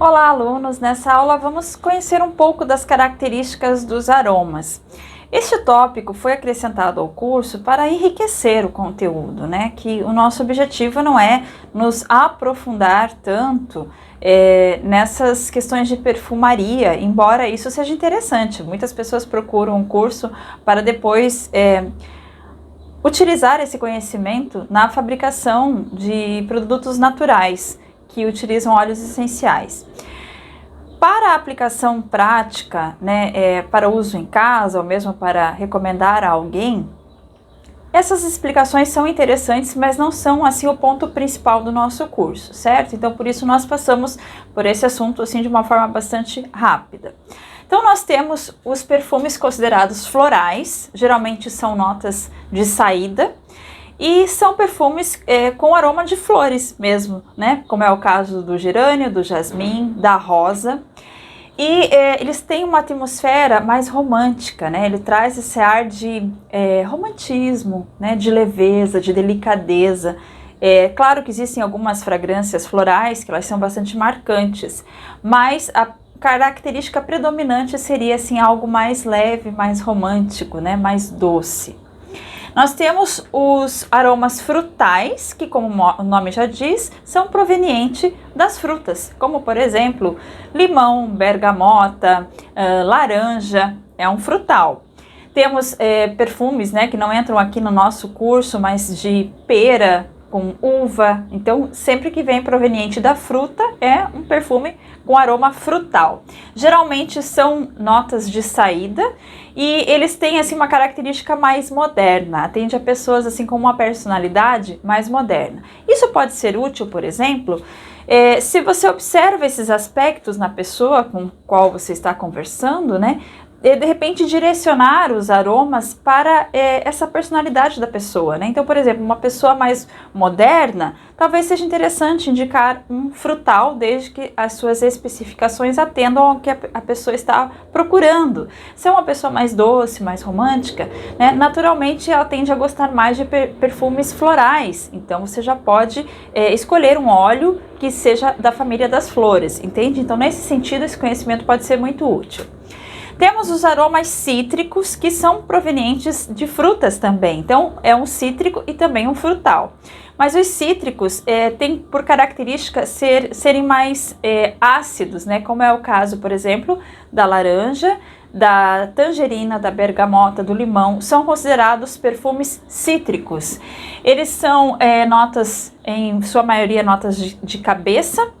Olá, alunos! Nessa aula vamos conhecer um pouco das características dos aromas. Este tópico foi acrescentado ao curso para enriquecer o conteúdo, né? Que o nosso objetivo não é nos aprofundar tanto nessas questões de perfumaria, embora isso seja interessante. Muitas pessoas procuram um curso para depois utilizar esse conhecimento na fabricação de produtos naturais que utilizam óleos essenciais. Para a aplicação prática, para uso em casa ou mesmo para recomendar a alguém, essas explicações são interessantes, mas não são assim o ponto principal do nosso curso, certo? Então, por isso nós passamos por esse assunto assim de uma forma bastante rápida. Então, nós temos os perfumes considerados florais, geralmente são notas de saída, e são perfumes com aroma de flores mesmo, né? Como é o caso do gerânio, do jasmim, da rosa. E eles têm uma atmosfera mais romântica, né? Ele traz esse ar de romantismo, né? De leveza, de delicadeza. Claro que existem algumas fragrâncias florais que elas são bastante marcantes, mas a característica predominante seria assim algo mais leve, mais romântico, né? Mais doce. Nós temos os aromas frutais, que como o nome já diz, são provenientes das frutas, como por exemplo, limão, bergamota, laranja, é um frutal. Temos perfumes, né, que não entram aqui no nosso curso, mas de pera, com uva, então sempre que vem proveniente da fruta é um perfume com aroma frutal. Geralmente são notas de saída e eles têm assim uma característica mais moderna, atende a pessoas assim com uma personalidade mais moderna. Isso pode ser útil, por exemplo, se você observa esses aspectos na pessoa com qual você está conversando, né? De repente direcionar os aromas para essa personalidade da pessoa, né? Então, por exemplo, uma pessoa mais moderna, talvez seja interessante indicar um frutal, desde que as suas especificações atendam ao que a pessoa está procurando. Se é uma pessoa mais doce, mais romântica, né? Naturalmente ela tende a gostar mais de perfumes florais, então você já pode escolher um óleo que seja da família das flores, entende? Então, nesse sentido, esse conhecimento pode ser muito útil. Temos os aromas cítricos, que são provenientes de frutas também. Então, é um cítrico e também um frutal. Mas os cítricos têm por característica serem mais ácidos, né? Como é o caso, por exemplo, da laranja, da tangerina, da bergamota, do limão. São considerados perfumes cítricos. Eles são notas, em sua maioria, notas de cabeça.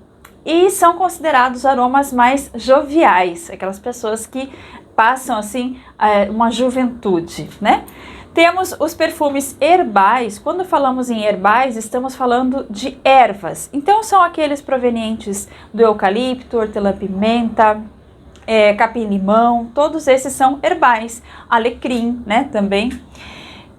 E são considerados aromas mais joviais, aquelas pessoas que passam assim uma juventude, né? Temos os perfumes herbais. Quando falamos em herbais, estamos falando de ervas. Então são aqueles provenientes do eucalipto, hortelã-pimenta, capim-limão, todos esses são herbais. Alecrim, né, também.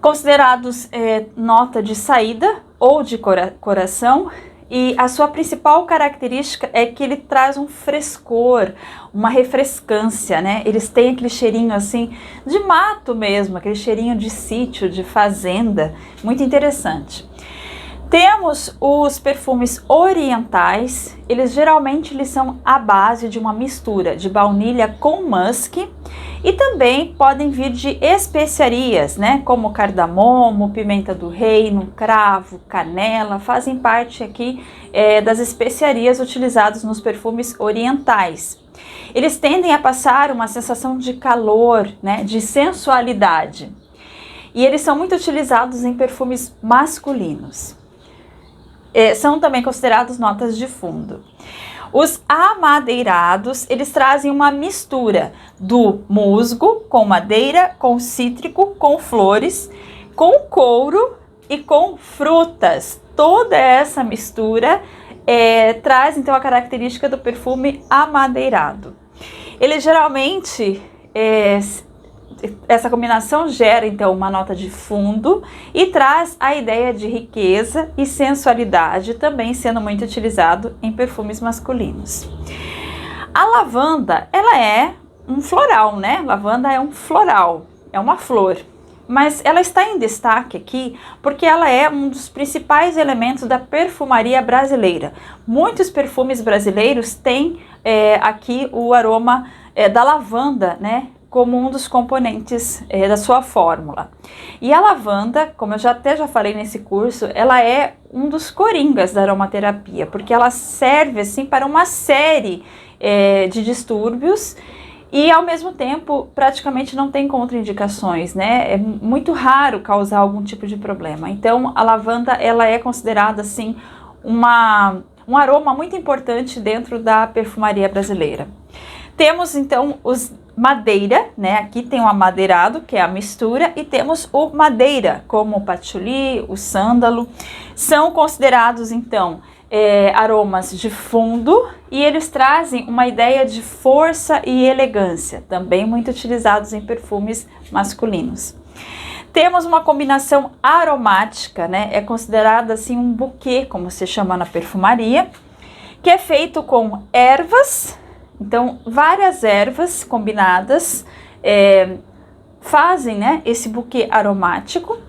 Considerados nota de saída ou de coração. E a sua principal característica é que ele traz um frescor, uma refrescância, né? Eles têm aquele cheirinho assim de mato mesmo, aquele cheirinho de sítio, de fazenda, muito interessante. Temos os perfumes orientais, geralmente são à base de uma mistura de baunilha com musk e também podem vir de especiarias, né, como cardamomo, pimenta do reino, cravo, canela, fazem parte aqui das especiarias utilizadas nos perfumes orientais. Eles tendem a passar uma sensação de calor, né, de sensualidade, e eles são muito utilizados em perfumes masculinos. São também considerados notas de fundo. Os amadeirados, eles trazem uma mistura do musgo com madeira, com cítrico, com flores, com couro e com frutas. Toda essa mistura traz então a característica do perfume amadeirado. Ele geralmente essa combinação gera então uma nota de fundo e traz a ideia de riqueza e sensualidade, também sendo muito utilizado em perfumes masculinos. A lavanda, ela é um floral, né? Lavanda é um floral, é uma flor. mas ela está em destaque aqui porque ela é um dos principais elementos da perfumaria brasileira. Muitos perfumes brasileiros têm aqui o aroma da lavanda, né, como um dos componentes da sua fórmula. E a lavanda, como eu já falei nesse curso, ela é um dos coringas da aromaterapia, porque ela serve assim para uma série de distúrbios e ao mesmo tempo praticamente não tem contraindicações, né? É muito raro causar algum tipo de problema. Então a lavanda ela é considerada assim um aroma muito importante dentro da perfumaria brasileira. Temos então os madeira, né? Aqui tem o amadeirado, que é a mistura, e temos o madeira, como o patchouli, o sândalo. São considerados então aromas de fundo e eles trazem uma ideia de força e elegância, também muito utilizados em perfumes masculinos. Temos uma combinação aromática, né? É considerada assim um buquê, como se chama na perfumaria, que é feito com ervas. Então, várias ervas combinadas fazem, né, esse buquê aromático.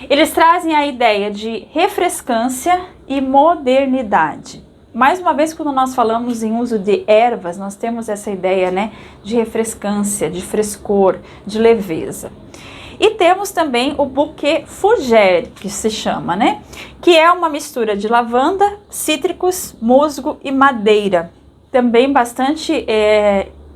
Eles trazem a ideia de refrescância e modernidade. Mais uma vez, quando nós falamos em uso de ervas, nós temos essa ideia, né, de refrescância, de frescor, de leveza. E temos também o buquê fougère, que se chama, né, que é uma mistura de lavanda, cítricos, musgo e madeira. Também bastante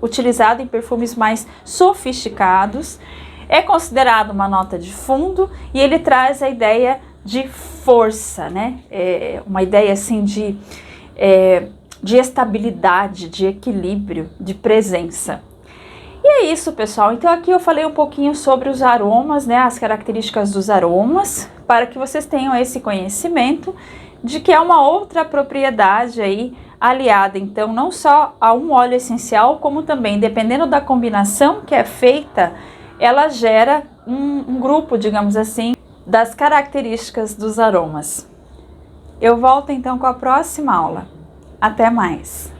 utilizado em perfumes mais sofisticados. É considerado uma nota de fundo e ele traz a ideia de força, né? Uma ideia assim de estabilidade, de equilíbrio, de presença. E é isso, pessoal. Então aqui eu falei um pouquinho sobre os aromas, né? As características dos aromas, para que vocês tenham esse conhecimento de que é uma outra propriedade aí aliada, então, não só a um óleo essencial, como também, dependendo da combinação que é feita, ela gera um grupo, digamos assim, das características dos aromas. Eu volto então com a próxima aula. Até mais!